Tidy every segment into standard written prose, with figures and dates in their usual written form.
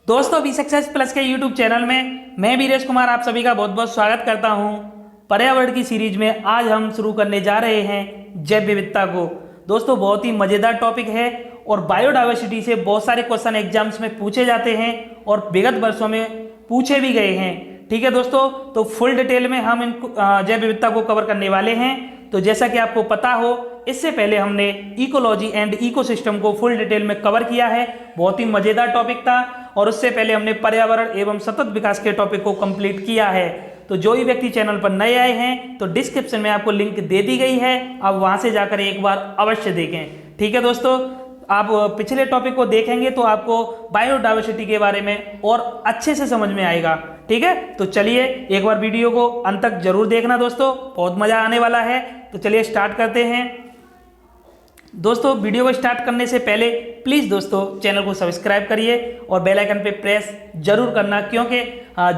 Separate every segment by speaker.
Speaker 1: दोस्तों B success plus के YouTube channel में मैं वीरेश कुमार आप सभी का बहुत बहुत स्वागत करता हूं। पर्यावरण की सीरीज में आज हम शुरू करने जा रहे हैं जैव विविधता को। दोस्तों बहुत ही मज़ेदार टॉपिक है और बायोडाइवर्सिटी से बहुत सारे क्वेश्चन एग्जाम्स में पूछे जाते हैं और विगत वर्षों में पूछे भी गए हैं। ठीक है दोस्तों, तो फुल डिटेल में हम इन जैव विविधता को कवर करने वाले हैं। तो जैसा कि आपको पता हो, इससे पहले हमने इकोलॉजी एंड इकोसिस्टम को फुल डिटेल में कवर किया है। बहुत ही मजेदार टॉपिक था और उससे पहले हमने पर्यावरण एवं सतत विकास के टॉपिक को कंप्लीट किया है। तो जो भी व्यक्ति चैनल पर नए आए हैं तो डिस्क्रिप्शन में आपको लिंक दे दी गई है, आप वहां से जाकर एक बार अवश्य देखें। ठीक है दोस्तों, आप पिछले टॉपिक को देखेंगे तो आपको बायोडाइवर्सिटी के बारे में और अच्छे से समझ में आएगा। ठीक है, तो चलिए एक बार वीडियो को अंत तक जरूर देखना दोस्तों, बहुत मजा आने वाला है। तो चलिए स्टार्ट करते हैं। दोस्तों वीडियो को स्टार्ट करने से पहले प्लीज़ दोस्तों चैनल को सब्सक्राइब करिए और बेल आइकन पे प्रेस जरूर करना, क्योंकि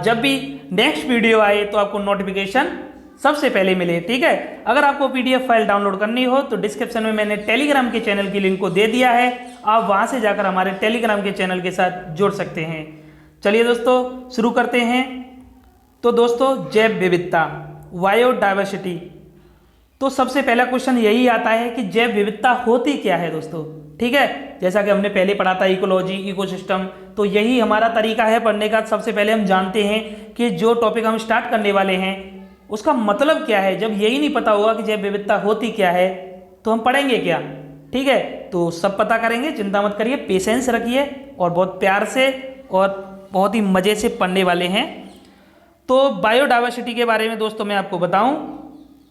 Speaker 1: जब भी नेक्स्ट वीडियो आए तो आपको नोटिफिकेशन सबसे पहले मिले। ठीक है, अगर आपको पीडीएफ फाइल डाउनलोड करनी हो तो डिस्क्रिप्शन में मैंने टेलीग्राम के चैनल की लिंक को दे दिया है, आप वहां से जाकर हमारे टेलीग्राम के चैनल के साथ जुड़ सकते हैं। चलिए दोस्तों शुरू करते हैं। तो दोस्तों जैव विविधता, बायोडाइवर्सिटी, तो सबसे पहला क्वेश्चन यही आता है कि जैव विविधता होती क्या है दोस्तों। ठीक है, जैसा कि हमने पहले पढ़ा था इकोलॉजी इकोसिस्टम, तो यही हमारा तरीका है पढ़ने का। सबसे पहले हम जानते हैं कि जो टॉपिक हम स्टार्ट करने वाले हैं उसका मतलब क्या है। जब यही नहीं पता होगा कि जैव विविधता होती क्या है तो हम पढ़ेंगे क्या। ठीक है, तो सब पता करेंगे, चिंता मत करिए, पेशेंस रखिए और बहुत प्यार से और बहुत ही मज़े से पढ़ने वाले हैं। तो बायोडाइवर्सिटी के बारे में दोस्तों मैं आपको बताऊं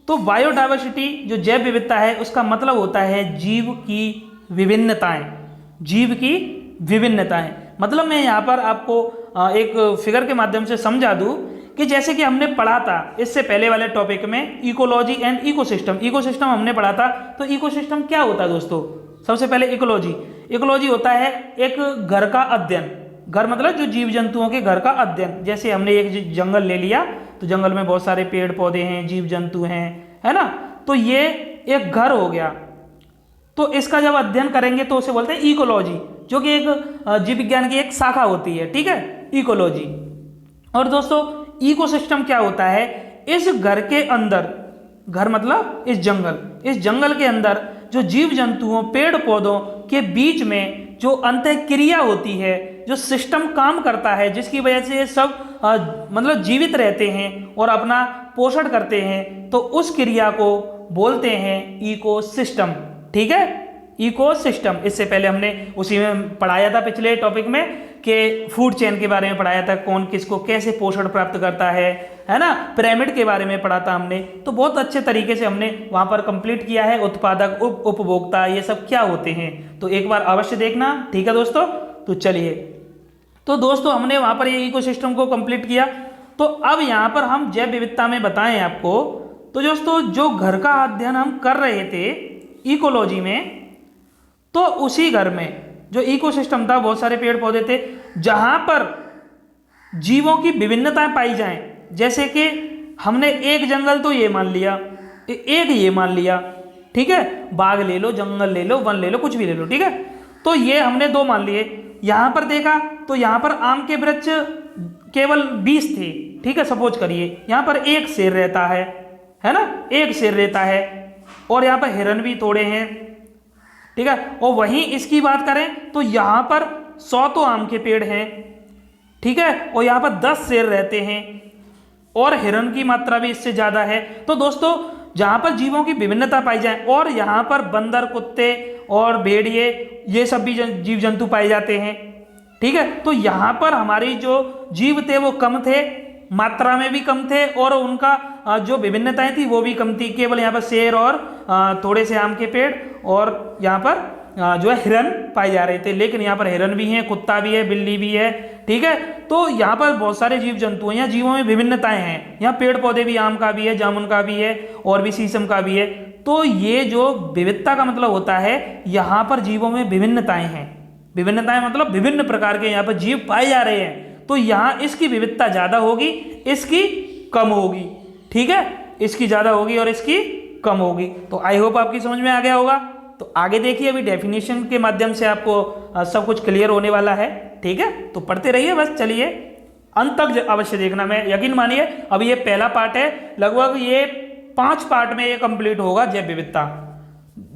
Speaker 1: तो बायोडाइवर्सिटी जो जैव विविधता है उसका मतलब होता है जीव की विभिन्नताएं। जीव की विभिन्नताएं मतलब मैं यहाँ पर आपको एक फिगर के माध्यम से समझा दूं कि जैसे कि हमने पढ़ा था इससे पहले वाले टॉपिक में इकोलॉजी एंड इकोसिस्टम। इकोसिस्टम हमने पढ़ा था, तो इकोसिस्टम क्या होता है दोस्तों। सबसे पहले इकोलॉजी होता है एक घर का अध्ययन। घर मतलब जो जीव जंतुओं के घर का अध्ययन। जैसे हमने एक जंगल ले लिया तो जंगल में बहुत सारे पेड़ पौधे हैं, जीव जंतु हैं, है ना, तो ये एक घर हो गया। तो इसका जब अध्ययन करेंगे तो उसे बोलते हैं इकोलॉजी, जो कि एक जीव विज्ञान की एक शाखा होती है। ठीक है, इकोलॉजी। और दोस्तों इकोसिस्टम क्या होता है, इस घर के अंदर, घर मतलब इस जंगल के अंदर जो जीव जंतुओं पेड़ पौधों के बीच में जो अंतःक्रिया होती है, जो सिस्टम काम करता है, जिसकी वजह से ये सब मतलब जीवित रहते हैं और अपना पोषण करते हैं, तो उस क्रिया को बोलते हैं इकोसिस्टम। ठीक है, इकोसिस्टम। इससे पहले हमने उसी में पढ़ाया था पिछले टॉपिक में कि फूड चेन के बारे में पढ़ाया था, कौन किसको कैसे पोषण प्राप्त करता है ना। पिरामिड के बारे में पढ़ा था हमने, तो बहुत अच्छे तरीके से हमने वहां पर कंप्लीट किया है। उत्पादक, उपभोक्ता, ये सब क्या होते हैं, तो एक बार अवश्य देखना। ठीक है दोस्तों, तो चलिए, तो दोस्तों हमने वहां पर ये इकोसिस्टम को कंप्लीट किया। तो अब यहाँ पर हम जैव विविधता में बताएं आपको, तो दोस्तों जो घर का अध्ययन हम कर रहे थे इकोलॉजी में, तो उसी घर में जो इकोसिस्टम था, बहुत सारे पेड़ पौधे थे जहां पर जीवों की विभिन्नताएं पाई जाएं। जैसे कि हमने एक जंगल तो ये मान लिया, एक ये मान लिया, ठीक है, बाग ले लो, जंगल ले लो, वन ले लो, कुछ भी ले लो। ठीक है, तो ये हमने दो मान लिए। यहां पर देखा तो यहां पर आम के वृक्ष केवल 20 थे। ठीक है, सपोज करिए यहां पर एक शेर रहता है ना, एक शेर रहता है, और यहां पर हिरन भी थोड़े हैं। ठीक है, और वहीं इसकी बात करें तो यहां पर 100 तो आम के पेड़ हैं। ठीक है, और यहां पर 10 शेर रहते हैं और हिरन की मात्रा भी इससे ज्यादा है। तो दोस्तों जहां पर जीवों की विभिन्नता पाई जाए, और यहां पर बंदर, कुत्ते और भेड़िए, ये सब भी जीव जंतु पाए जाते हैं। ठीक है, तो यहां पर हमारी जो जीव थे वो कम थे, मात्रा में भी कम थे, और उनका जो विभिन्नताएं थी वो भी कम थी। केवल यहाँ पर शेर और थोड़े से आम के पेड़ और यहाँ पर जो है हिरन पाए जा रहे थे। लेकिन यहाँ पर हिरन भी हैं, कुत्ता भी है, बिल्ली भी है। ठीक है, तो यहाँ पर बहुत सारे जीव जंतु हैं, यहाँ जीवों में विभिन्नताएं हैं। यहाँ पेड़ पौधे भी, आम का भी है, जामुन का भी है, और भी शीशम का भी है। तो ये जो विविधता का मतलब होता है, यहाँ पर जीवों में विभिन्नताएं हैं। विभिन्नताएं मतलब विभिन्न प्रकार के यहाँ पर जीव पाए जा रहे हैं। तो यहाँ इसकी विविधता ज्यादा होगी, इसकी कम होगी। ठीक है, इसकी ज्यादा होगी और इसकी कम होगी। तो आई होप आपकी समझ में आ गया होगा। तो आगे देखिए, अभी डेफिनेशन के माध्यम से आपको सब कुछ क्लियर होने वाला है। ठीक है, तो पढ़ते रहिए बस। चलिए अंत तक अवश्य देखना, मैं यकीन मानिए अब ये पहला पार्ट है, लगभग ये 5 पार्ट में ये कंप्लीट होगा जैव विविधता।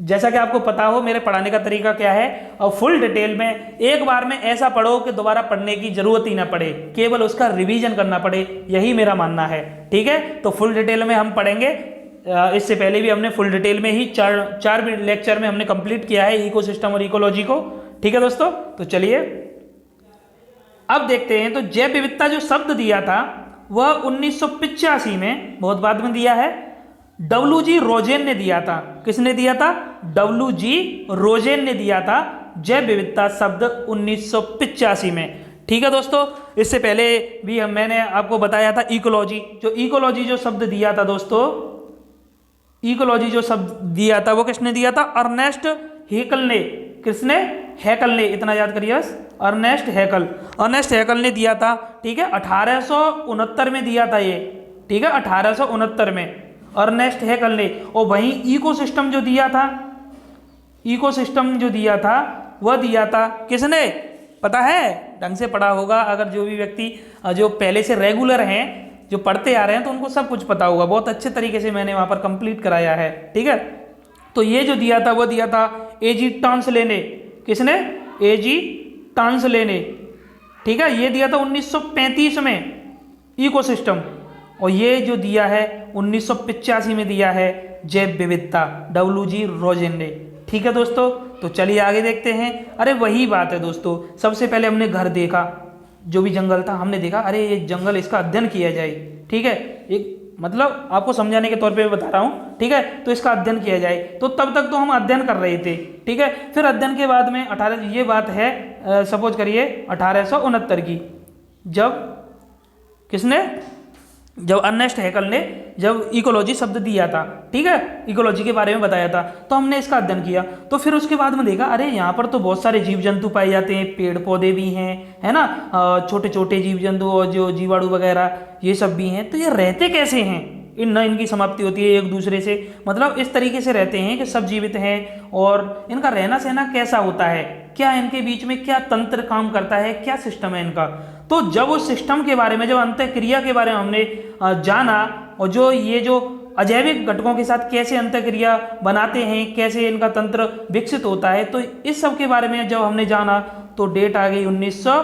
Speaker 1: जैसा कि आपको पता हो मेरे पढ़ाने का तरीका क्या है, और फुल डिटेल में एक बार में ऐसा पढ़ो कि दोबारा पढ़ने की जरूरत ही ना पड़े, केवल उसका रिवीजन करना पड़े, यही मेरा मानना है। ठीक है, तो फुल डिटेल में हम पढ़ेंगे। इससे पहले भी हमने फुल डिटेल में ही चार लेक्चर में हमने कंप्लीट किया है इकोसिस्टम और इकोलॉजी को। ठीक है दोस्तों, तो चलिए अब देखते हैं। तो जैव विविधता जो शब्द दिया था वह 1985 में, बहुत बाद में दिया है, WG रोजेन ने दिया था। किसने दिया था? WG रोजेन ने दिया था जैव विविधता शब्द 1985 में। ठीक है दोस्तों, इससे पहले भी मैंने आपको बताया था इकोलॉजी। इकोलॉजी जो शब्द दिया था दोस्तों, इकोलॉजी जो शब्द दिया था वो किसने दिया था? अर्नेस्ट हेकल ने। किसने? हैकल ने, इतना याद करिए बस, अर्नेस्ट हैकल। अर्नेस्ट हैकल ने दिया था। ठीक है, 1869 में दिया था ये। ठीक है, 1869 में अर्नेस्ट हैकल ने। और वहीं इकोसिस्टम जो दिया था, इकोसिस्टम जो दिया था वह दिया था किसने? पता है? ढंग से पढ़ा होगा अगर जो भी व्यक्ति जो पहले से रेगुलर हैं, जो पढ़ते आ रहे हैं, तो उनको सब कुछ पता होगा। बहुत अच्छे तरीके से मैंने वहां पर कंप्लीट कराया है। ठीक है, तो ये जो दिया था वो दिया था एजी टांसले ने। किसने? एजी टांसले ने। ठीक है, ये दिया था 1935 में इकोसिस्टम, और ये जो दिया है 1985 में दिया है जैव विविधता, WG रोजेन ने। ठीक है दोस्तों, तो चलिए आगे देखते हैं। अरे वही बात है दोस्तों, सबसे पहले हमने घर देखा, जो भी जंगल था हमने देखा, अरे ये जंगल, इसका अध्ययन किया जाए। ठीक है, एक मतलब आपको समझाने के तौर पे बता रहा हूँ। ठीक है, तो इसका अध्ययन किया जाए। तो तब तक तो हम अध्ययन कर रहे थे। ठीक है, फिर अध्ययन के बाद में 18, ये बात है सपोज करिए 1869 की, जब किसने? जब अर्नेस्ट हैकल ने जब इकोलॉजी शब्द दिया था। ठीक है, इकोलॉजी के बारे में बताया था, तो हमने इसका अध्ययन किया। तो फिर उसके बाद में देखा, अरे यहाँ पर तो बहुत सारे जीव जंतु पाए जाते हैं, पेड़ पौधे भी हैं, है ना, छोटे छोटे जीव जंतु और जो जीवाणु वगैरह ये सब भी हैं। तो ये रहते कैसे हैं? इनकी समाप्ति होती है एक दूसरे से, मतलब इस तरीके से रहते हैं कि सब जीवित हैं, और इनका रहना सहना कैसा होता है, क्या इनके बीच में क्या तंत्र काम करता है, क्या सिस्टम है इनका। तो जब उस सिस्टम के बारे में, जब अंतःक्रिया के बारे में हमने जाना, और जो ये जो अजैविक घटकों के साथ कैसे अंतःक्रिया बनाते हैं, कैसे इनका तंत्र विकसित होता है, तो इस सब के बारे में जब हमने जाना, तो डेट आ गई 1900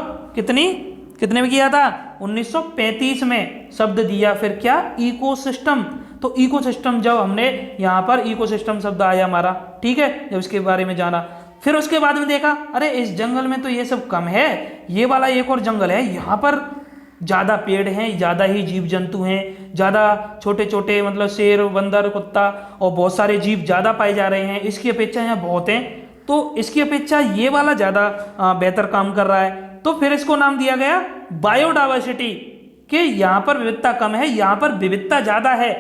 Speaker 1: कितने में किया था? 1935 में शब्द दिया। फिर क्या? इकोसिस्टम। तो इकोसिस्टम, जब हमने यहाँ पर इकोसिस्टम शब्द आया हमारा, ठीक है, जब इसके बारे में जाना, फिर उसके बाद में देखा, अरे इस जंगल में तो ये सब कम है, ये वाला एक और जंगल है, यहाँ पर ज़्यादा पेड़ हैं, ज़्यादा ही जीव जंतु हैं, ज़्यादा छोटे छोटे, मतलब शेर, बंदर, कुत्ता और बहुत सारे जीव ज़्यादा पाए जा रहे हैं, इसकी अपेक्षा यहाँ बहुत हैं, तो इसकी अपेक्षा ये वाला ज़्यादा बेहतर काम कर रहा है। तो फिर इसको नाम दिया गया बायोडाइवर्सिटी, कि यहाँ पर विविधता कम है, यहाँ पर विविधता ज़्यादा है।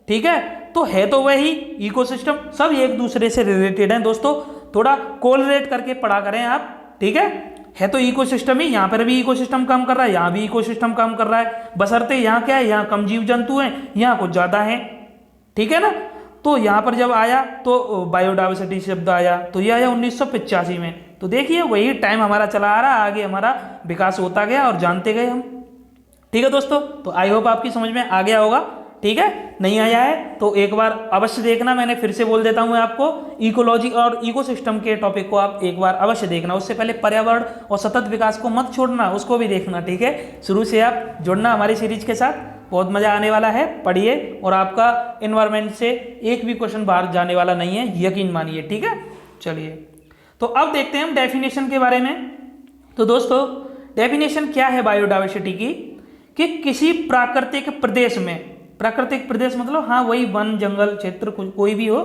Speaker 1: ठीक है, तो है तो वही इकोसिस्टम, सब एक दूसरे से रिलेटेड हैं दोस्तों, थोड़ा कोलरेट करके पढ़ा करें आप। ठीक है तो इकोसिस्टम ही, यहाँ पर भी इकोसिस्टम काम कर रहा है, यहाँ भी इकोसिस्टम काम कर रहा है, बशर्ते यहाँ क्या है, यहाँ कम जीव जंतु हैं, यहाँ कुछ ज़्यादा हैं। ठीक है ना, तो यहाँ पर जब आया तो बायोडाइवर्सिटी शब्द आया, तो ये आया 1985 में। तो देखिए वही टाइम हमारा चला आ रहा, आगे हमारा विकास होता गया और जानते गए हम। ठीक है दोस्तों, तो आई होप आपकी समझ में आ गया होगा। ठीक है, नहीं आया है तो एक बार अवश्य देखना, मैंने फिर से बोल देता हूँ आपको, इकोलॉजी और इकोसिस्टम के टॉपिक को आप एक बार अवश्य देखना। उससे पहले पर्यावरण और सतत विकास को मत छोड़ना, उसको भी देखना। ठीक है, शुरू से आप जुड़ना हमारी सीरीज के साथ, बहुत मज़ा आने वाला है। पढ़िए, और आपका इन्वायरमेंट से एक भी क्वेश्चन बाहर जाने वाला नहीं है, यकीन मानिए। ठीक है, चलिए तो अब देखते हैं हम डेफिनेशन के बारे में। तो दोस्तों डेफिनेशन क्या है बायोडाइवर्सिटी की, कि किसी प्राकृतिक प्रदेश में, प्राकृतिक प्रदेश मतलब हाँ वही वन, जंगल, क्षेत्र, कोई भी हो,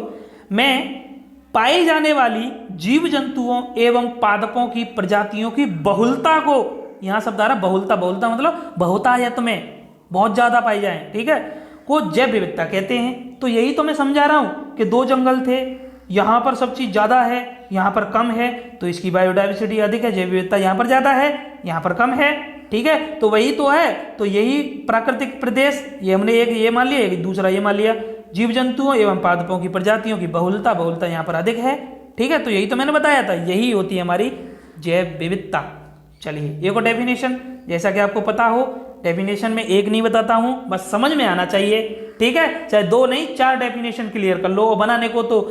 Speaker 1: में पाई जाने वाली जीव जंतुओं एवं पादपों की प्रजातियों की बहुलता को, यहाँ शब्द आ रहा बहुलता, बहुलता मतलब बहुतायत में बहुत ज़्यादा पाई जाए, ठीक है, को जैव विविधता कहते हैं। तो यही तो मैं समझा रहा हूँ कि 2 जंगल थे, यहाँ पर सब चीज़ ज़्यादा है, यहाँ पर कम है, तो इसकी बायोडाइवर्सिटी अधिक है, जैव विविधता यहाँ पर ज़्यादा है, यहाँ पर कम है। ठीक है, तो वही तो है, तो यही प्राकृतिक प्रदेश, ये हमने एक ये मान लिया, एक दूसरा ये मान लिया, जीव जंतुओं एवं पादपों की प्रजातियों की बहुलता यहाँ पर अधिक है। ठीक है, तो यही तो मैंने बताया था, यही होती है हमारी जैव विविधता। चलिए एक और डेफिनेशन, जैसा कि आपको पता हो डेफिनेशन में एक नहीं बताता हूं, बस समझ में आना चाहिए, ठीक है। चाहे 2 नहीं 4 डेफिनेशन क्लियर कर लो, और बनाने को तो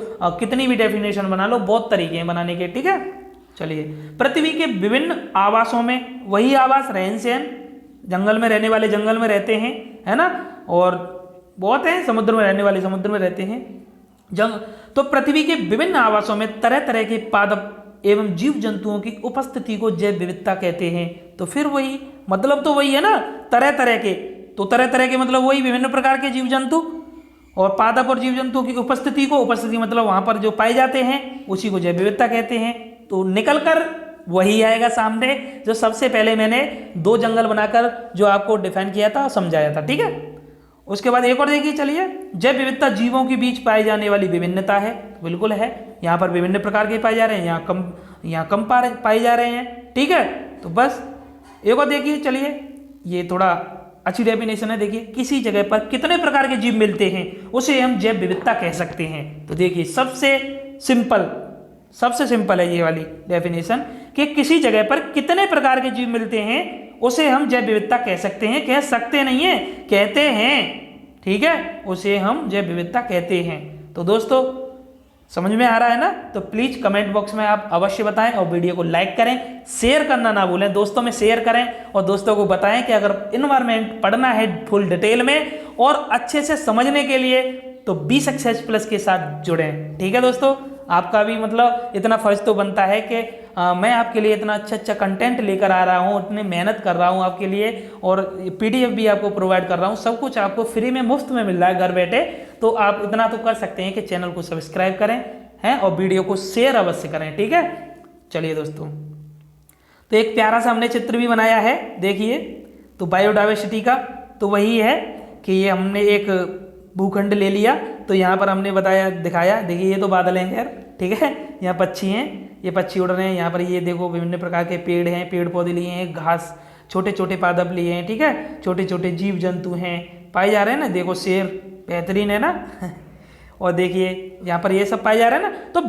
Speaker 1: कितनी भी डेफिनेशन बना लो, बहुत तरीके हैं बनाने के, ठीक है। चलिए, पृथ्वी के विभिन्न आवासों में, वही आवास रहन सहन, जंगल में रहने वाले जंगल में रहते हैं, है ना, और बहुत हैं समुद्र में रहने वाले समुद्र में रहते हैं, तो पृथ्वी के विभिन्न आवासों में तरह तरह के पादप एवं जीव जंतुओं की उपस्थिति को जैव विविधता कहते हैं। तो फिर वही मतलब तो वही है ना, तरह तरह के, तो तरह तरह के मतलब वही विभिन्न प्रकार के जीव जंतु, और पादप और जीव जंतुओं की उपस्थिति को, उपस्थिति मतलब वहां पर जो पाए जाते हैं उसी को जैव विविधता कहते हैं। तो निकल कर वही आएगा सामने जो सबसे पहले मैंने 2 जंगल बनाकर जो आपको डिफाइन किया था, समझाया था, ठीक है। उसके बाद एक और देखिए, चलिए, जैव विविधता जीवों के बीच पाई जाने वाली विभिन्नता है। बिल्कुल है, यहाँ पर विभिन्न प्रकार के पाए जा रहे हैं, यहाँ कम पाए जा रहे हैं, ठीक है। तो बस एक और देखिए, चलिए, ये थोड़ा अच्छी डेफिनेशन है, देखिए, किसी जगह पर कितने प्रकार के जीव मिलते हैं उसे हम जैव विविधता कह सकते हैं। तो देखिए सबसे सिंपल है ये वाली डेफिनेशन कि किसी जगह पर कितने प्रकार के जीव मिलते हैं उसे हम जैव विविधता कह सकते हैं, कह सकते नहीं है, कहते हैं, ठीक है, उसे हम जैव विविधता कहते हैं। तो दोस्तों समझ में आ रहा है ना, तो प्लीज कमेंट बॉक्स में आप अवश्य बताएं, और वीडियो को लाइक करें, शेयर करना ना भूलें, दोस्तों में शेयर करें, और दोस्तों को बताएं कि अगर इन्वायरमेंट पढ़ना है फुल डिटेल में और अच्छे से समझने के लिए तो बी सक्सेस प्लस के साथ जुड़ें, ठीक है दोस्तों। आपका भी मतलब इतना फर्ज तो बनता है कि मैं आपके लिए इतना अच्छा कंटेंट लेकर आ रहा हूँ, इतनी मेहनत कर रहा हूँ आपके लिए, और PDF भी आपको प्रोवाइड कर रहा हूँ, सब कुछ आपको फ्री में मुफ्त में मिल रहा है घर बैठे। तो आप इतना तो कर सकते हैं कि चैनल को सब्सक्राइब करें, हैं, और वीडियो को शेयर अवश्य करें, ठीक है। चलिए दोस्तों, तो एक प्यारा सा हमने चित्र भी बनाया है, देखिए, तो बायोडाइवर्सिटी का तो वही है कि ये हमने एक भूखंड ले लिया, तो यहाँ पर हमने दिखाया, देखिए ये तो बादल हैं खैर, ठीक है, यहाँ पक्षी हैं, ये पक्षी उड़ रहे हैं, यहाँ पर ये देखो विभिन्न प्रकार के पेड़ हैं, पेड़ पौधे लिए हैं, घास, छोटे छोटे पादप लिए हैं, ठीक है, छोटे छोटे जीव जंतु हैं पाए जा रहे हैं ना, देखो शेर बेहतरीन है ना और देखिए यहाँ पर ये सब पाए जा रहे हैं ना, तो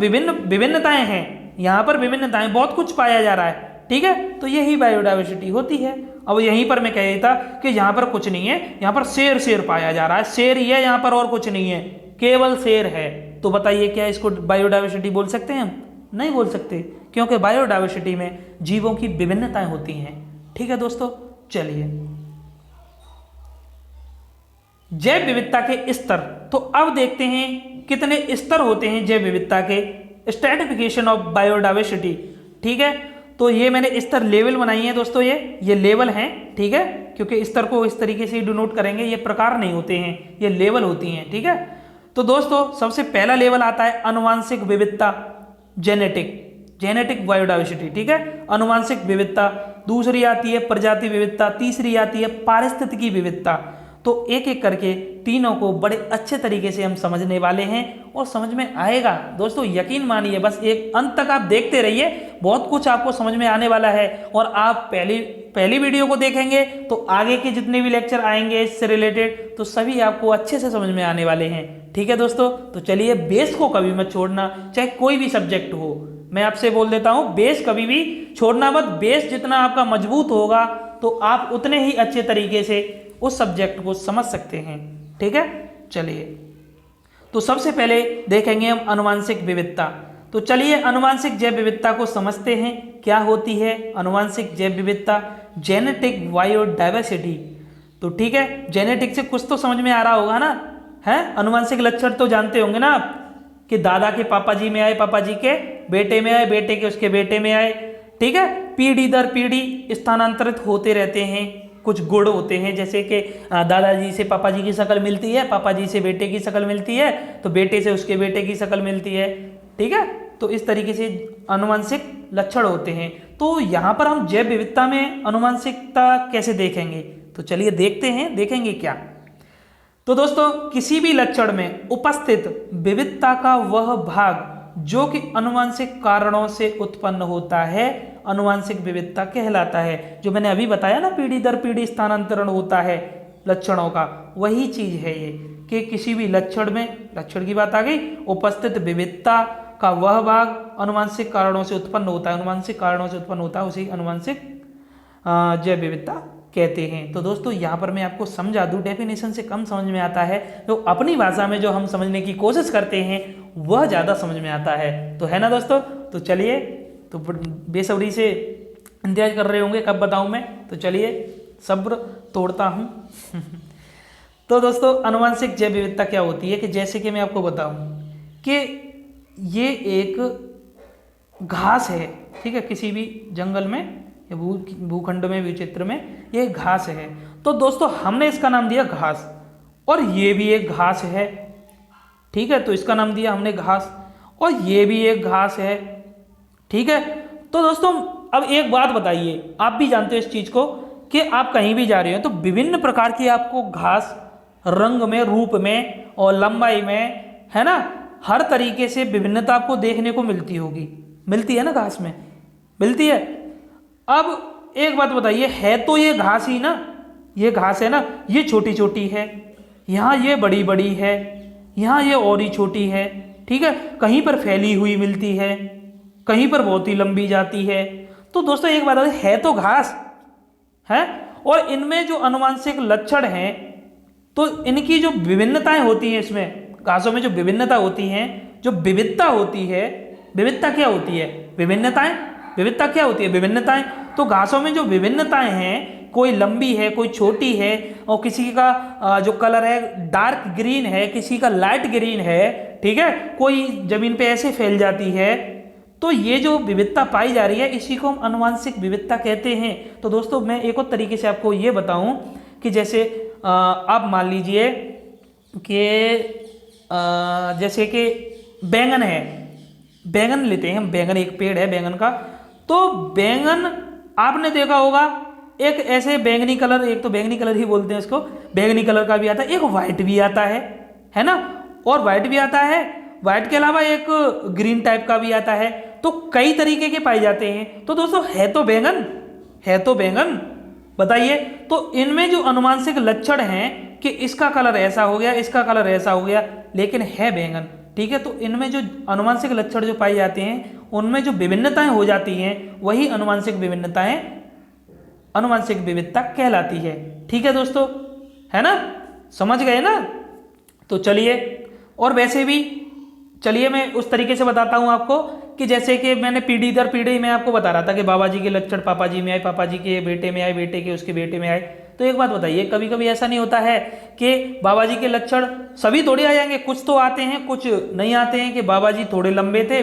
Speaker 1: विभिन्नताएं हैं, यहाँ पर विभिन्नताएं, बहुत कुछ पाया जा रहा है, ठीक है। तो यही बायोडाइवर्सिटी होती है। अब यहीं पर मैं कह रही था कि यहाँ पर कुछ नहीं है, यहाँ पर शेर पाया जा रहा है, शेर ही है यहाँ पर, और कुछ नहीं है, केवल शेर है। तो बताइए क्या इसको बायोडाइवर्सिटी बोल सकते हैं हम? नहीं बोल सकते, क्योंकि बायोडाइवर्सिटी में जीवों की विभिन्नताएं होती हैं, ठीक है दोस्तों। चलिए, जैव विविधता के स्तर, तो अब देखते हैं कितने स्तर होते हैं जैव विविधता के, स्ट्रैटिफिकेशन ऑफ बायोडाइवर्सिटी, ठीक है। तो ये मैंने स्तर लेवल बनाई है दोस्तों, ये लेवल हैं, ठीक है, क्योंकि स्तर को इस तरीके से डिनोट करेंगे, ये प्रकार नहीं होते हैं, ये लेवल होती हैं, ठीक है। तो दोस्तों सबसे पहला लेवल आता है आनुवांशिक विविधता, जेनेटिक बायोडाइवर्सिटी, ठीक है, आनुवांशिक विविधता। दूसरी आती है प्रजाति विविधता, तीसरी आती है पारिस्थितिकी विविधता। तो एक एक करके तीनों को बड़े अच्छे तरीके से हम समझने वाले हैं, और समझ में आएगा दोस्तों, यकीन मानिए, बस एक अंत तक आप देखते रहिए, बहुत कुछ आपको समझ में आने वाला है। और आप पहली वीडियो को देखेंगे तो आगे के जितने भी लेक्चर आएंगे इससे रिलेटेड, तो सभी आपको अच्छे से समझ में आने वाले हैं, ठीक है दोस्तों। तो चलिए, बेस को कभी मत छोड़ना, चाहे कोई भी सब्जेक्ट हो, मैं आपसे बोल देता हूं, बेस कभी भी छोड़ना मत। बेस जितना आपका मजबूत होगा तो आप उतने ही अच्छे तरीके से उस सब्जेक्ट को समझ सकते हैं, ठीक है। चलिए, तो सबसे पहले देखेंगे हम आनुवांशिक विविधता। तो चलिए आनुवांशिक जैव विविधता को समझते हैं, क्या होती है आनुवांशिक जैव विविधता, जेनेटिक बायोडाइवर्सिटी। तो ठीक है, जेनेटिक से कुछ तो समझ में आ रहा होगा ना, है, आनुवांशिक लक्षण तो जानते होंगे ना आप, कि दादा के पापा जी में आए, पापा जी के बेटे में आए, बेटे के उसके बेटे में आए, ठीक है। पीढ़ी दर पीढ़ी स्थानांतरित होते रहते हैं, कुछ गुण होते हैं, जैसे कि दादाजी से पापा जी की शक्ल मिलती है, पापा जी से बेटे की शक्ल मिलती है, तो बेटे से उसके बेटे की शक्ल मिलती है, ठीक है। तो इस तरीके से आनुवंशिक लक्षण होते हैं। तो यहाँ पर हम जैव विविधता में आनुवंशिकता कैसे देखेंगे, तो चलिए देखते हैं, देखेंगे क्या। तो दोस्तों, किसी भी लक्षण में उपस्थित विविधता का वह भाग जो कि आनुवंशिक कारणों से उत्पन्न होता है, आनुवंशिक विविधता कहलाता है। जो मैंने अभी बताया ना, पीढ़ी दर पीढ़ी स्थानांतरण होता है लक्षणों का, वही चीज है ये, कि किसी भी लक्षण में, लक्षण की बात आ गई, उपस्थित विविधता का वह भाग आनुवंशिक कारणों से उत्पन्न होता है, आनुवंशिक कारणों से उत्पन्न होता है, उसे आनुवंशिक जैव विविधता कहते हैं। तो दोस्तों यहाँ पर मैं आपको समझा दूं, डेफिनेशन से कम समझ में आता है, जो अपनी भाषा में जो हम समझने की कोशिश करते हैं वह ज़्यादा समझ में आता है। तो है ना दोस्तों। तो चलिए, तो बेसब्री से इंतजार कर रहे होंगे कब बताऊं मैं, तो चलिए सब्र तोड़ता हूं। तो दोस्तों आनुवंशिक जैव विविधता क्या होती है कि जैसे कि मैं आपको बताऊं कि ये एक घास है, ठीक है, किसी भी जंगल में या भूखंड में, विचित्र में ये घास है। तो दोस्तों हमने इसका नाम दिया घास, और ये भी एक घास है, ठीक है, तो इसका नाम दिया हमने घास, और ये भी एक घास है, ठीक है। तो दोस्तों अब एक बात बताइए, आप भी जानते हो इस चीज को कि आप कहीं भी जा रहे हो तो विभिन्न प्रकार की आपको घास रंग में, रूप में और लंबाई में, है ना, हर तरीके से विभिन्नता आपको देखने को मिलती होगी, मिलती है ना, घास में मिलती है। अब एक बात बताइए, है तो ये घास ही ना, ये घास है ना, ये छोटी छोटी है, यहाँ ये बड़ी बड़ी है, यहाँ ये और ही छोटी है, ठीक है, कहीं पर फैली हुई मिलती है, कहीं पर बहुत ही लंबी जाती है। तो दोस्तों एक बात है तो घास है, और इनमें जो आनुवंशिक लक्षण हैं, तो इनकी जो विभिन्नताएं होती हैं, इसमें घासों में जो विभिन्नता होती हैं, जो विविधता होती है, विविधता क्या होती है, विभिन्नताएं, विविधता क्या होती है, विभिन्नताएं। तो घासों में जो विभिन्नताएं हैं, कोई लंबी है, कोई छोटी है, और किसी का जो कलर है डार्क ग्रीन है, किसी का लाइट ग्रीन है, ठीक है, कोई जमीन पे ऐसे फैल जाती है। तो ये जो विविधता पाई जा रही है इसी को हम आनुवंशिक विविधता कहते हैं। तो दोस्तों मैं एक और तरीके से आपको ये बताऊं कि जैसे आप मान लीजिए कि जैसे कि बैंगन है, बैंगन लेते हैं हम, बैंगन एक पेड़ है बैंगन का। तो बैंगन आपने देखा होगा एक ऐसे बैंगनी कलर, एक तो बैंगनी कलर ही बोलते हैं इसको, बैंगनी कलर का भी आता है, एक वाइट भी आता है ना, और वाइट भी आता है, वाइट के अलावा एक ग्रीन टाइप का भी आता है। तो कई तरीके के पाए जाते हैं। तो दोस्तों है तो बैंगन, है तो बैंगन, बताइए। तो इनमें जो आनुवंशिक लक्षण हैं कि इसका कलर ऐसा हो गया, इसका कलर ऐसा हो गया, लेकिन है बैंगन, ठीक है। तो इनमें जो आनुवंशिक लक्षण जो पाए जाते हैं, उनमें जो विभिन्नताएं हो जाती हैं, वही आनुवंशिक विभिन्नताएं आनुवंशिक विविधता कहलाती है, ठीक है दोस्तों, है ना, समझ गए ना। तो चलिए, और वैसे भी चलिए मैं उस तरीके से बताता हूं आपको कि जैसे कि मैंने पीढ़ी दर पीढ़ी में आपको बता रहा था कि बाबा जी के लक्षण पापा जी में आए, पापा जी के बेटे में आए, बेटे के उसके बेटे में आए। तो एक बात बताइए, कभी कभी ऐसा नहीं होता है कि बाबा जी के लक्षण सभी थोड़े आ जाएंगे, कुछ तो आते हैं कुछ नहीं आते हैं। कि बाबा जी थोड़े लंबे थे,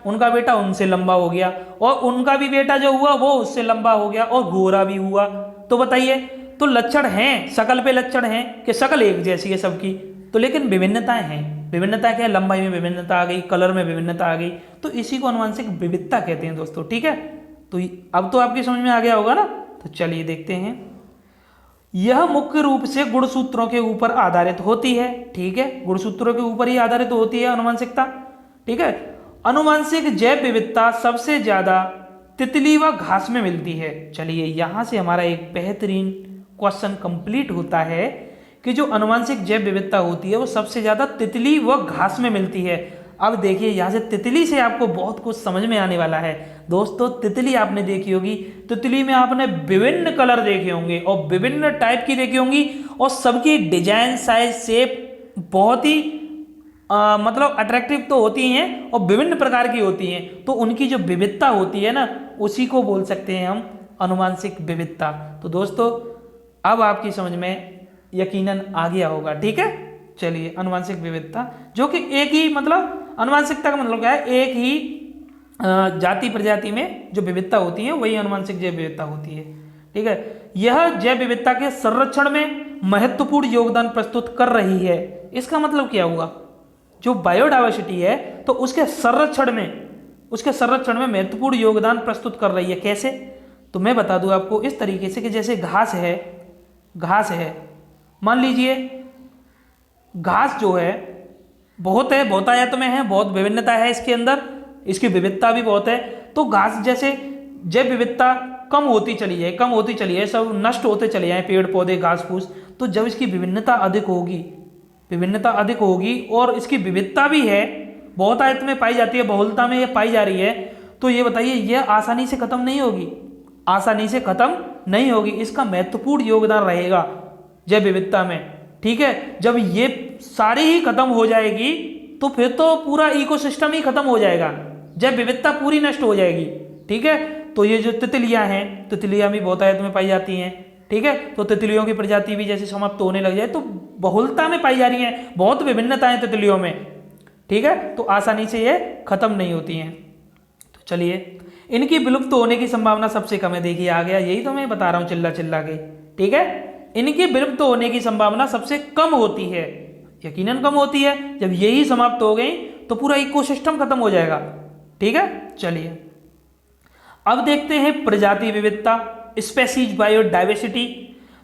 Speaker 1: उनका बेटा उनसे लंबा हो गया, और उनका भी बेटा जो हुआ वो उससे लंबा हो गया, और गोरा भी हुआ। तो बताइए, तो लक्षण हैं, शकल पे लक्षण हैं कि शकल एक जैसी है सबकी, तो लेकिन विभिन्नताएं हैं। विभिन्नता क्या है, लंबाई में विभिन्नता आ गई, कलर में विभिन्नता आ गई, तो इसी को आनुवंशिक विविधता कहते हैं दोस्तों, ठीक है। तो अब तो आपकी समझ में आ गया होगा ना। तो चलिए देखते हैं। यह मुख्य रूप से गुणसूत्रों के ऊपर आधारित होती है, ठीक है, गुणसूत्रों के ऊपर ही आधारित होती है आनुवंशिकता, ठीक है। आनुवंशिक जैव विविधता सबसे ज्यादा तितली व घास में मिलती है। चलिए यहां से हमारा एक बेहतरीन क्वेश्चन कंप्लीट होता है कि जो आनुवंशिक जैव विविधता होती है वो सबसे ज्यादा तितली व घास में मिलती है। अब देखिए यहाँ से तितली से आपको बहुत कुछ समझ में आने वाला है दोस्तों। तितली आपने देखी होगी, तितली में आपने विभिन्न कलर देखे होंगे और विभिन्न टाइप की देखी होंगी, और सबकी डिजाइन, साइज, शेप बहुत ही मतलब अट्रैक्टिव तो होती हैं और विभिन्न प्रकार की होती हैं। तो उनकी जो विविधता होती है ना, उसी को बोल सकते हैं हम आनुवंशिक विविधता। तो दोस्तों अब आपकी समझ में यकीनन आ गया होगा, ठीक है। चलिए, आनुवंशिक विविधता जो कि एक ही मतलब आनुवंशिकता का मतलब क्या है, एक ही जाति प्रजाति में जो विविधता होती है वही आनुवंशिक जैव विविधता होती है, ठीक है। यह जैव विविधता के संरक्षण में महत्वपूर्ण योगदान प्रस्तुत कर रही है। इसका मतलब क्या हुआ, जो बायोडाइवर्सिटी है तो उसके संरक्षण में महत्वपूर्ण योगदान प्रस्तुत कर रही है। कैसे, तो मैं बता दूं आपको इस तरीके से कि जैसे घास है, मान लीजिए घास जो है बहुत बहुतायत में है, बहुत विभिन्नता है इसके अंदर, इसकी विविधता भी बहुत है। तो घास जैसे जैव विविधता कम होती चली जाए, सब नष्ट होते चले जाए पेड़ पौधे घास फूस, तो जब इसकी विभिन्नता अधिक होगी और इसकी विविधता भी है, बहुतायत में पाई जाती है, बहुलता में ये पाई जा रही है, तो ये बताइए ये आसानी से खत्म नहीं होगी, आसानी से खत्म नहीं होगी। इसका महत्वपूर्ण योगदान रहेगा जैव विविधता में। ठीक है, जब ये सारी ही खत्म हो जाएगी तो फिर तो पूरा इकोसिस्टम ही खत्म हो जाएगा, जैव विविधता पूरी नष्ट हो जाएगी। ठीक है, तो ये जो तितलियां हैं, तितलियां भी बहुतायत में पाई जाती हैं। ठीक है, तो तितलियों की प्रजाति भी जैसे समाप्त होने लग जाए तो बहुलता में पाई जा रही हैं, बहुत विभिन्नताएं तितलियों में। ठीक है, तो आसानी से ये खत्म नहीं होती हैं। तो चलिए, इनकी विलुप्त होने की संभावना सबसे कम है। देखिए आ गया, यही तो मैं बता रहा हूं चिल्ला चिल्ला के। ठीक है, इनकी विलुप्त होने की संभावना सबसे कम होती है, यकीनन कम होती है। जब यही समाप्त हो गई तो पूरा इकोसिस्टम खत्म हो जाएगा। ठीक है, चलिए अब देखते हैं प्रजाति विविधता, स्पेसीज बायोडाइवर्सिटी।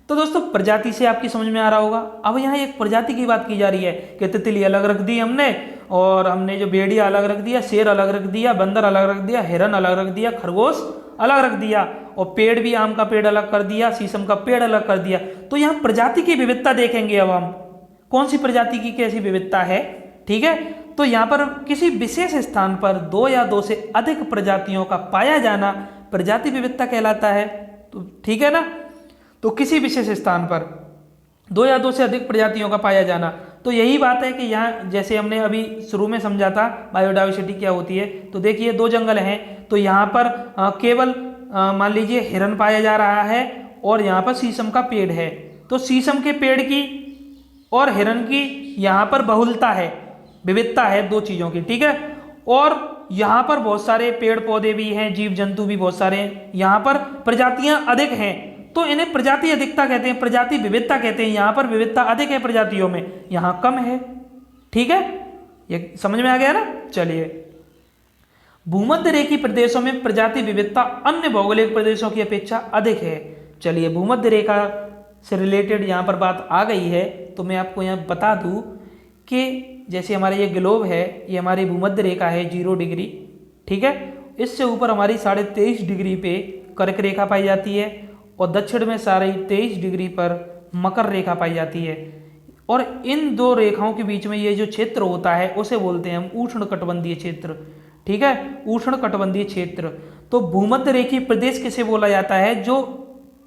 Speaker 1: तो दोस्तों प्रजाति से आपकी समझ में आ रहा होगा। अब यहाँ एक प्रजाति की बात की जा रही है कि तितली अलग रख दी हमने, और हमने जो भेड़िया अलग रख दिया, शेर अलग रख दिया, बंदर अलग रख दिया, हिरन अलग रख दिया, खरगोश अलग रख दिया, और पेड़ भी आम का पेड़ अलग कर दिया, शीशम का पेड़ अलग कर दिया। तो यहाँ प्रजाति की विविधता देखेंगे अब हम, कौन सी प्रजाति की कैसी विविधता है। ठीक है, तो यहाँ पर किसी विशेष स्थान पर 2 या 2 से अधिक प्रजातियों का पाया जाना प्रजाति विविधता कहलाता है। तो ठीक है ना, तो किसी विशेष स्थान पर 2 या 2 से अधिक प्रजातियों का पाया जाना, तो यही बात है कि यहाँ जैसे हमने अभी शुरू में समझा था बायोडाइवर्सिटी क्या होती है। तो देखिए 2 जंगल हैं, तो यहाँ पर केवल मान लीजिए हिरन पाया जा रहा है और यहाँ पर शीशम का पेड़ है। तो शीशम के पेड़ की और हिरन की यहाँ पर बहुलता है, विविधता है 2 चीज़ों की। ठीक है, और यहाँ पर बहुत सारे पेड़ पौधे भी हैं, जीव जंतु भी बहुत सारे हैं, यहाँ पर प्रजातियां अधिक हैं, तो इन्हें प्रजाति अधिकता कहते हैं, प्रजाति विविधता कहते हैं। यहाँ पर विविधता अधिक है प्रजातियों में, यहाँ कम है। ठीक है, ये समझ में आ गया ना। चलिए, भूमध्य रेखीय प्रदेशों में प्रजाति विविधता अन्य भौगोलिक प्रदेशों की अपेक्षा अधिक है। चलिए, भूमध्य रेखा से रिलेटेड यहाँ पर बात आ गई है, तो मैं आपको यहाँ बता दूँ कि जैसे हमारे ये ग्लोब है, ये हमारी भूमध्य रेखा है 0 डिग्री। ठीक है, इससे ऊपर हमारी 23.5 डिग्री पे कर्क रेखा पाई जाती है, और दक्षिण में 23.5 डिग्री पर मकर रेखा पाई जाती है। और इन 2 रेखाओं के बीच में ये जो क्षेत्र होता है उसे बोलते हैं हम उष्णकटिबंधीय क्षेत्र। ठीक है, उष्णकटिबंधीय क्षेत्र। तो भूमध्य रेखीय प्रदेश किसे बोला जाता है, जो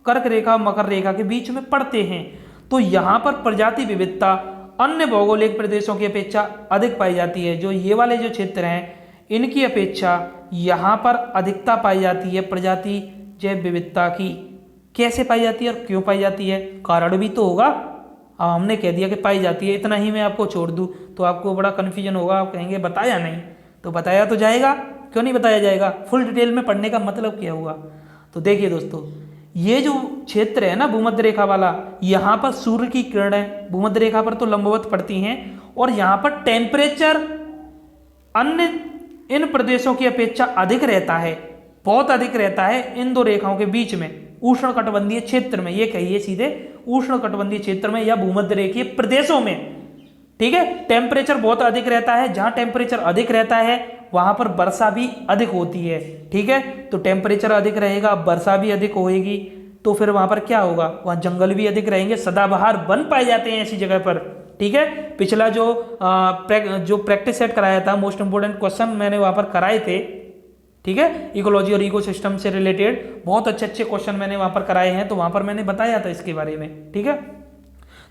Speaker 1: कर्क रेखा मकर रेखा के बीच में पड़ते हैं। तो यहाँ पर प्रजाति विविधता अन्य भौगोलिक प्रदेशों की अपेक्षा अधिक पाई जाती है। जो ये वाले जो क्षेत्र हैं इनकी अपेक्षा यहाँ पर अधिकता पाई जाती है प्रजाति जैव विविधता की। कैसे पाई जाती है और क्यों पाई जाती है, कारण भी तो होगा। अब हमने कह दिया कि पाई जाती है, इतना ही मैं आपको छोड़ दूँ तो आपको बड़ा कन्फ्यूजन होगा, आप कहेंगे बताया नहीं। तो बताया तो जाएगा, क्यों नहीं बताया जाएगा, फुल डिटेल में पढ़ने का मतलब क्या हुआ। तो देखिए दोस्तों, ये जो क्षेत्र है ना भूमध्य रेखा वाला, यहाँ पर सूर्य की किरणें भूमध्य रेखा पर तो लंबवत पड़ती हैं, और यहाँ पर टेम्परेचर अन्य इन प्रदेशों की अपेक्षा अधिक रहता है, बहुत अधिक रहता है इन 2 रेखाओं के बीच में, उष्णकटिबंधीय क्षेत्र में। ये कहिए सीधे उष्णकटिबंधीय क्षेत्र में या भूमध्य रेखीय प्रदेशों में। ठीक है, टेम्परेचर बहुत अधिक रहता है, जहाँ टेम्परेचर अधिक रहता है वहां पर वर्षा भी अधिक होती है। ठीक है, तो टेम्परेचर अधिक रहेगा, वर्षा भी अधिक होएगी, तो फिर वहां पर क्या होगा, वहां जंगल भी अधिक रहेंगे, सदाबहार वन पाए जाते हैं ऐसी जगह पर। ठीक है, पिछला जो प्रैक्टिस सेट कराया था, मोस्ट इंपोर्टेंट क्वेश्चन मैंने वहां पर कराए थे। ठीक है, इकोलॉजी और इकोसिस्टम से रिलेटेड बहुत अच्छे अच्छे क्वेश्चन मैंने वहां पर कराए हैं, तो वहां पर मैंने बताया था इसके बारे में। ठीक है,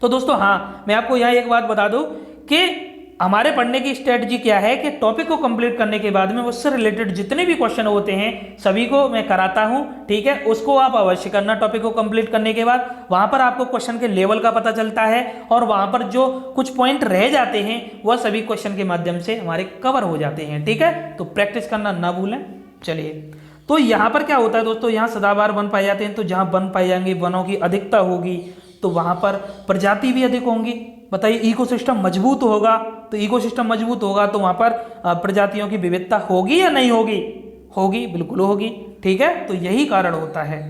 Speaker 1: तो दोस्तों हाँ, मैं आपको यहाँ एक बात बता दूं कि हमारे पढ़ने की स्ट्रेटजी क्या है कि टॉपिक को कंप्लीट करने के बाद में उससे रिलेटेड जितने भी क्वेश्चन होते हैं सभी को मैं कराता हूं। ठीक है, उसको आप अवश्य करना टॉपिक को कंप्लीट करने के बाद। वहां पर आपको क्वेश्चन के लेवल का पता चलता है, और वहां पर जो कुछ पॉइंट रह जाते हैं वह सभी क्वेश्चन के माध्यम से हमारे कवर हो जाते हैं। ठीक है, तो प्रैक्टिस करना ना भूलें। चलिए, तो यहाँ पर क्या होता है दोस्तों, यहाँ सदाबहार वन पाए जाते हैं, तो जहाँ वन पाए जाएंगे, वनों की अधिकता होगी, तो वहां पर प्रजाति भी अधिक होंगी। बताइए, इकोसिस्टम मजबूत होगा, तो इकोसिस्टम मजबूत होगा तो वहां पर प्रजातियों की विविधता होगी या नहीं होगी, होगी, बिल्कुल होगी। ठीक है, तो यही कारण होता है।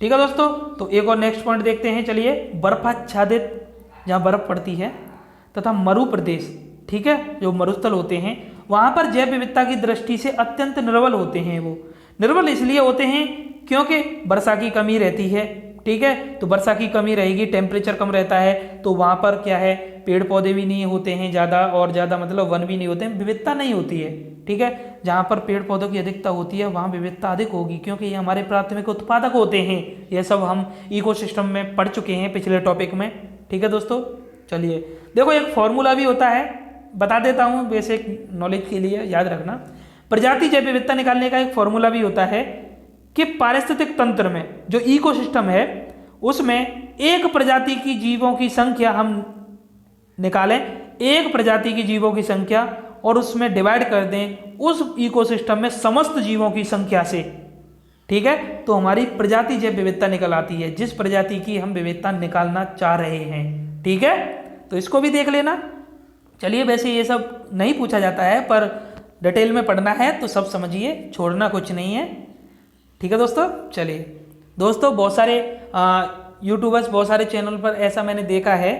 Speaker 1: ठीक है दोस्तों, तो एक और नेक्स्ट पॉइंट देखते हैं। चलिए, बर्फाच्छादित जहाँ बर्फ पड़ती है तथा मरु प्रदेश, ठीक है, जो मरुस्थल होते हैं, वहां पर जैव विविधता की दृष्टि से अत्यंत निर्बल होते हैं। वो निर्बल इसलिए होते हैं क्योंकि वर्षा की कमी रहती है, ठीक है। तो वर्षा की कमी रहेगी, टेम्परेचर कम रहता है, तो वहाँ पर क्या है, पेड़ पौधे भी नहीं होते हैं ज़्यादा, और ज़्यादा मतलब वन भी नहीं होते हैं, विविधता नहीं होती है, ठीक है। जहाँ पर पेड़ पौधों की अधिकता होती है वहाँ विविधता अधिक होगी, क्योंकि ये हमारे प्राथमिक उत्पादक होते हैं। ये सब हम इकोसिस्टम में पढ़ चुके हैं पिछले टॉपिक में, ठीक है दोस्तों। चलिए देखो, एक फॉर्मूला भी होता है, बता देता हूँ बेसिक नॉलेज के लिए, याद रखना। प्रजाति जैव विविधता निकालने का एक फॉर्मूला भी होता है कि पारिस्थितिक तंत्र में जो इकोसिस्टम है उसमें एक प्रजाति की जीवों की संख्या हम निकालें, एक प्रजाति की जीवों की संख्या, और उसमें डिवाइड कर दें उस इकोसिस्टम में समस्त जीवों की संख्या से, ठीक है। तो हमारी प्रजाति जैव विविधता निकल आती है, जिस प्रजाति की हम विविधता निकालना चाह रहे हैं, ठीक है। तो इसको भी देख लेना। चलिए, वैसे ये सब नहीं पूछा जाता है, पर डिटेल में पढ़ना है तो सब समझिए, छोड़ना कुछ नहीं है, ठीक है दोस्तों। चलिए दोस्तों, बहुत सारे यूट्यूबर्स, बहुत सारे चैनल पर ऐसा मैंने देखा है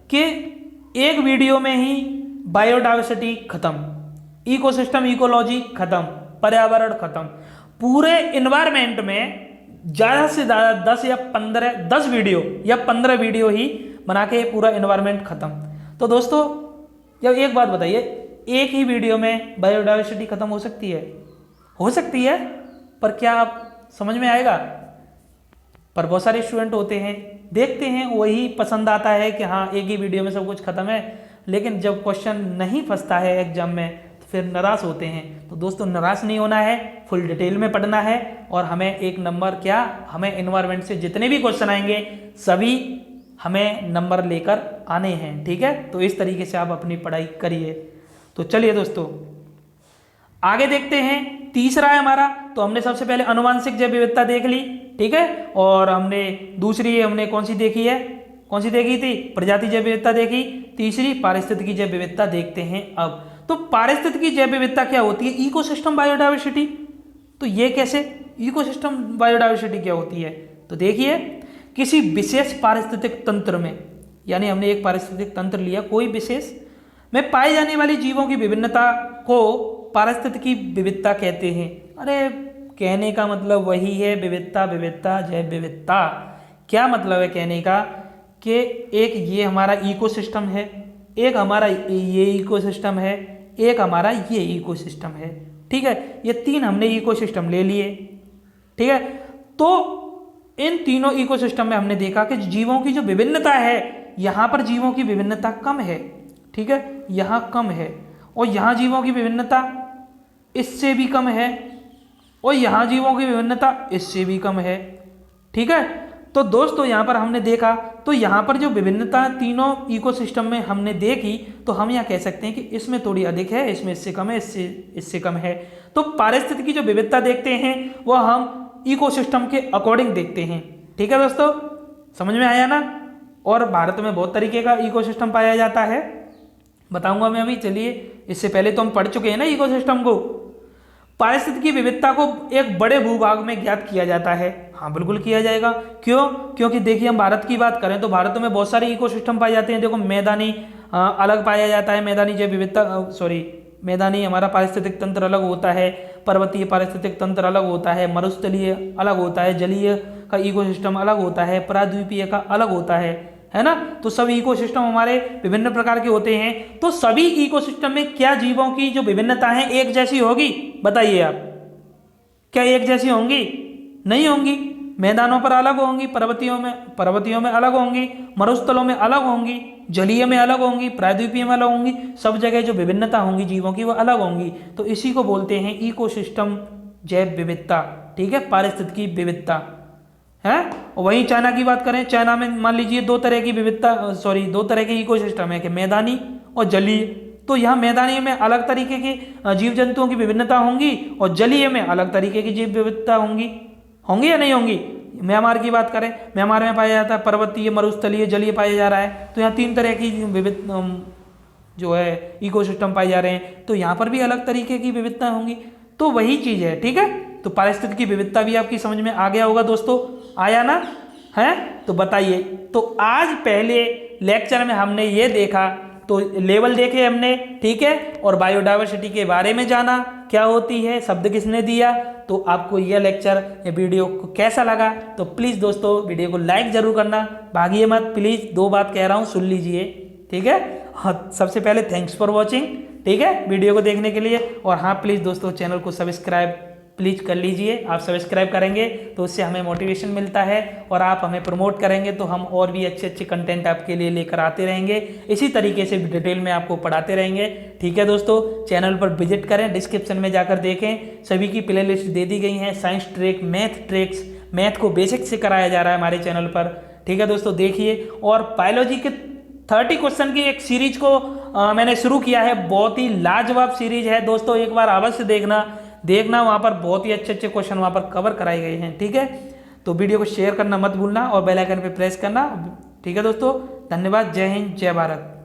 Speaker 1: कि एक वीडियो में ही बायोडाइवर्सिटी खत्म, इकोसिस्टम इकोलॉजी खत्म, पर्यावरण खत्म, पूरे इन्वायरमेंट में ज़्यादा से ज़्यादा 10 वीडियो ही बना के पूरा इन्वायरमेंट खत्म। तो दोस्तों, जब एक बात बताइए, एक ही वीडियो में बायोडाइवर्सिटी खत्म हो सकती है? हो सकती है, पर क्या आप समझ में आएगा? पर बहुत सारे स्टूडेंट होते हैं, देखते हैं, वही पसंद आता है कि हाँ एक ही वीडियो में सब कुछ खत्म है, लेकिन जब क्वेश्चन नहीं फंसता है एग्जाम में तो फिर निराश होते हैं। तो दोस्तों, निराश नहीं होना है, फुल डिटेल में पढ़ना है, और हमें एक नंबर क्या, हमें एनवायरनमेंट से जितने भी क्वेश्चन आएंगे सभी हमें नंबर लेकर आने हैं, ठीक है। तो इस तरीके से आप अपनी पढ़ाई करिए। तो चलिए दोस्तों, आगे देखते हैं। तीसरा है हमारा, तो हमने सबसे पहले अनुवांशिक जैव विविधता देख ली, ठीक है, और हमने दूसरी हमने कौन सी देखी है, कौन सी देखी थी, प्रजाति जैव विविधता देखी। तीसरी पारिस्थितिकी जैव विविधता देखते हैं अब। तो पारिस्थितिकी जैव विविधता क्या होती है? Ecosystem biodiversity. तो ये कैसे, इकोसिस्टम बायोडाइवर्सिटी क्या होती है? तो देखिए, किसी विशेष पारिस्थितिक तंत्र में, यानी हमने एक पारिस्थितिक तंत्र लिया, कोई विशेष में पाई जाने वाली जीवों की विभिन्नता को पारिस्थितिकी विविधता कहते हैं। अरे कहने का मतलब वही है, विविधता, विविधता, जैव विविधता। क्या मतलब है कहने का कि एक ये हमारा इकोसिस्टम है, एक हमारा ये इकोसिस्टम है, एक हमारा ये इकोसिस्टम है, ठीक है। ये तीन हमने इकोसिस्टम ले लिए, ठीक है। तो इन तीनों इकोसिस्टम में हमने देखा कि जीवों की जो विभिन्नता है, यहाँ पर जीवों की विभिन्नता कम है, ठीक है, यहाँ कम है, और यहाँ जीवों की विभिन्नता इससे भी कम है, और यहाँ जीवों की विभिन्नता इससे भी कम है, ठीक है। तो दोस्तों, यहाँ पर हमने देखा, तो यहाँ पर जो विभिन्नता तीनों इकोसिस्टम में हमने देखी, तो हम यहाँ कह सकते हैं कि इसमें थोड़ी अधिक है, इसमें इससे कम है, इससे कम है। तो पारिस्थितिकी जो विविधता देखते हैं वो हम इकोसिस्टम के अकॉर्डिंग देखते हैं, ठीक है दोस्तों, समझ में आया ना। और भारत में बहुत तरीके का इकोसिस्टम पाया जाता है, बताऊंगा मैं अभी। चलिए, इससे पहले तो हम पढ़ चुके हैं ना इकोसिस्टम को। पारिस्थितिकी विविधता को एक बड़े भूभाग में ज्ञात किया जाता है। हाँ, बिल्कुल किया जाएगा। क्यों? क्योंकि देखिए, हम भारत की बात करें तो भारत में बहुत सारे इकोसिस्टम पाए जाते हैं। देखो, मैदानी अलग पाया जाता है, मैदानी जैव विविधता, मैदानी हमारा पारिस्थितिक तंत्र अलग होता है, पर्वतीय पारिस्थितिक तंत्र अलग होता है, मरुस्थलीय अलग होता है, जलीय का इकोसिस्टम अलग होता है, प्राद्वीपीय का अलग होता है ना। तो सभी इकोसिस्टम हमारे विभिन्न प्रकार के होते हैं। तो सभी इकोसिस्टम में क्या जीवों की जो विभिन्नता है एक जैसी होगी? बताइए आप, क्या एक जैसी होंगी? नहीं होंगी। मैदानों पर अलग होंगी, पर्वतीयों में अलग होंगी, मरुस्थलों में अलग होंगी, जलीय में अलग होंगी, प्रायद्वीपीय में अलग होंगी। सब जगह जो विभिन्नता होंगी जीवों की वो अलग होंगी। तो इसी को बोलते हैं इकोसिस्टम जैव विविधता, ठीक है, पारिस्थितिकी विविधता है। और वहीं चाइना की बात करें, चाइना में मान लीजिए दो तरह के इकोसिस्टम है कि मैदानी और जलीय। तो यहाँ मैदानी में अलग तरीके के जीव जंतुओं की विभिन्नता होंगी और जलीय में अलग तरीके की जीव विविधता होंगी या नहीं होंगी। म्यांमार की बात करें, म्यांमार में पाया जाता है पर्वतीय, मरुस्थलीय, जलीय पाया जा रहा है। तो यहाँ तीन तरह की विविध जो है इकोसिस्टम पाए जा रहे हैं। तो यहाँ पर भी अलग तरीके की विविधता होंगी। तो वही चीज़ है, ठीक है। तो पारिस्थितिकी विविधता भी आपकी समझ में आ गया होगा दोस्तों, आया ना है। तो बताइए, तो आज पहले लेक्चर में हमने ये देखा, तो लेवल देखे हमने, ठीक है, और बायोडाइवर्सिटी के बारे में जाना, क्या होती है, शब्द किसने दिया। तो आपको यह लेक्चर या वीडियो को कैसा लगा, तो प्लीज़ दोस्तों वीडियो को लाइक जरूर करना, भागिए मत प्लीज़, 2 बात कह रहा हूँ सुन लीजिए, ठीक है। हाँ, सबसे पहले थैंक्स फॉर वॉचिंग, ठीक है, वीडियो को देखने के लिए। और हाँ प्लीज़ दोस्तों चैनल को सब्सक्राइब प्लीज़ कर लीजिए। आप सब्सक्राइब करेंगे तो उससे हमें मोटिवेशन मिलता है, और आप हमें प्रमोट करेंगे तो हम और भी अच्छे अच्छे कंटेंट आपके लिए लेकर आते रहेंगे, इसी तरीके से डिटेल में आपको पढ़ाते रहेंगे, ठीक है दोस्तों। चैनल पर विजिट करें, डिस्क्रिप्शन में जाकर देखें, सभी की प्ले लिस्ट दे दी गई हैं। Science track, math tracks, math को बेसिक से कराया जा रहा है हमारे चैनल पर, ठीक है दोस्तों, देखिए। और बायोलॉजी के 30 क्वेश्चन की एक सीरीज को मैंने शुरू किया है, बहुत ही लाजवाब सीरीज है दोस्तों, एक बार अवश्य देखना वहाँ पर बहुत ही अच्छे अच्छे क्वेश्चन वहाँ पर कवर कराए गए हैं, ठीक है। तो वीडियो को शेयर करना मत भूलना और बेल आइकन पे प्रेस करना, ठीक है दोस्तों। धन्यवाद, जय हिंद, जय भारत।